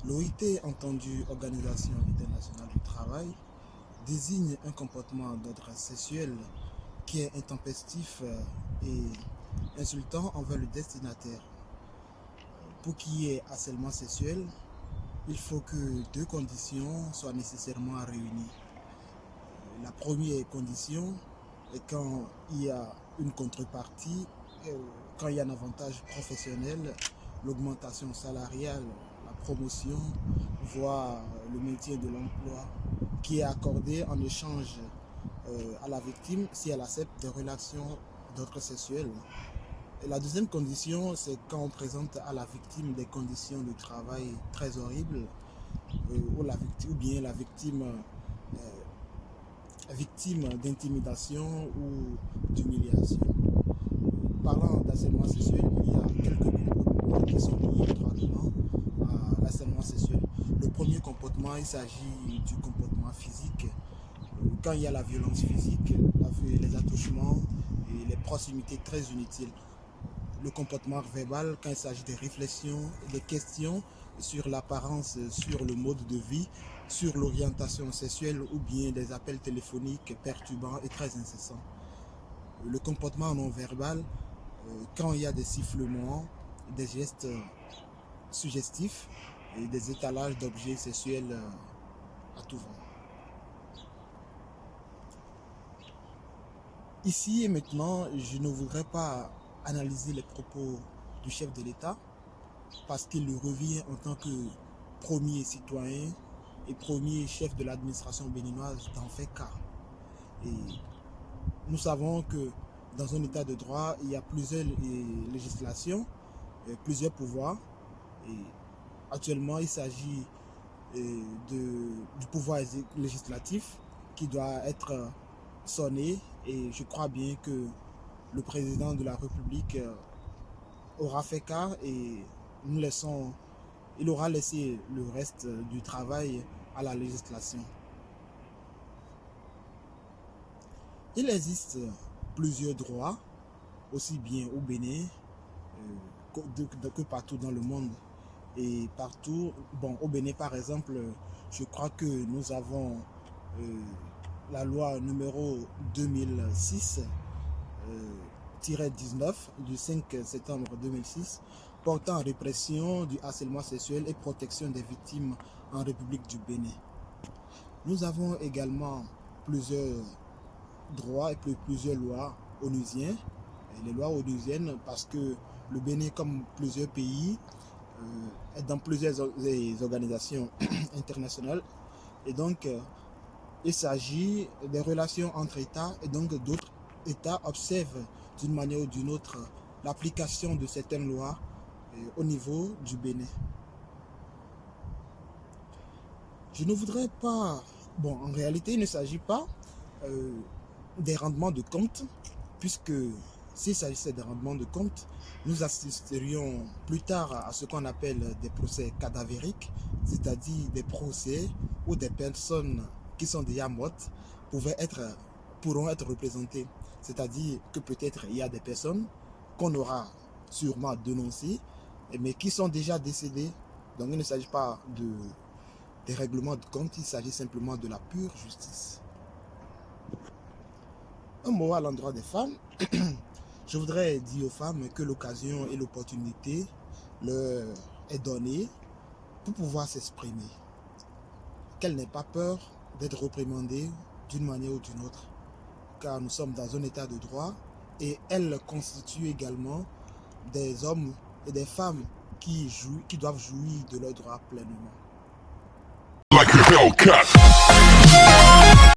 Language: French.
L'OIT, entendue Organisation internationale du travail, désigne un comportement d'ordre sexuel qui est intempestif et insultant envers le destinataire. Pour qu'il y ait harcèlement sexuel, il faut que deux conditions soient nécessairement réunies. La première condition est quand il y a une contrepartie, quand il y a un avantage professionnel, l'augmentation salariale, la promotion, voire le maintien de l'emploi qui est accordé en échange à la victime si elle accepte des relations d'ordre sexuel. Et la deuxième condition, c'est quand on présente à la victime des conditions de travail très horribles ou bien la victime d'intimidation ou d'humiliation. Parlant d'harcèlement sexuel, il y a quelques comportements qui sont liés étroitement à l'harcèlement sexuel. Le premier comportement, il s'agit du comportement physique. Quand il y a la violence physique, les attouchements et les proximités très inutiles. Le comportement verbal, quand il s'agit des réflexions et des questions sur l'apparence, sur le mode de vie, sur l'orientation sexuelle ou bien des appels téléphoniques perturbants et très incessants. Le comportement non verbal, quand il y a des sifflements, des gestes suggestifs et des étalages d'objets sexuels à tout vent. Ici et maintenant, je ne voudrais pas analyser les propos du chef de l'État parce qu'il lui revient en tant que premier citoyen et premier chef de l'administration béninoise d'en faire cas. Et nous savons que dans un état de droit, il y a plusieurs législations, plusieurs pouvoirs. Et actuellement, il s'agit du pouvoir législatif qui doit être sonné, et je crois bien que le président de la République aura fait cas et il aura laissé le reste du travail à la législation. Il existe plusieurs droits, aussi bien au Bénin que partout dans le monde. Et partout, au Bénin par exemple, je crois que nous avons la loi numéro 2006-19 du 5 septembre 2006 portant répression du harcèlement sexuel et protection des victimes en République du Bénin. Nous avons également plusieurs droits et plusieurs lois onusiennes. Les lois onusiennes parce que le Bénin, comme plusieurs pays, est dans plusieurs organisations internationales. Et donc, il s'agit des relations entre États et donc d'autres États observent d'une manière ou d'une autre l'application de certaines lois au niveau du Bénin. Je ne voudrais pas... en réalité, il ne s'agit pas des rendements de compte, puisque s'il s'agissait des rendements de compte, nous assisterions plus tard à ce qu'on appelle des procès cadavériques, c'est-à-dire des procès où des personnes qui sont déjà mortes pourront être représentées. C'est-à-dire que peut-être il y a des personnes qu'on aura sûrement dénoncées, mais qui sont déjà décédées. Donc il ne s'agit pas des règlements de compte, il s'agit simplement de la pure justice. Un mot à l'endroit des femmes. Je voudrais dire aux femmes que l'occasion et l'opportunité leur est donnée pour pouvoir s'exprimer. Qu'elles n'aient pas peur d'être réprimandées d'une manière ou d'une autre, car nous sommes dans un état de droit et elles constituent également des hommes et des femmes qui doivent jouir de leurs droits pleinement. Like a Hellcat.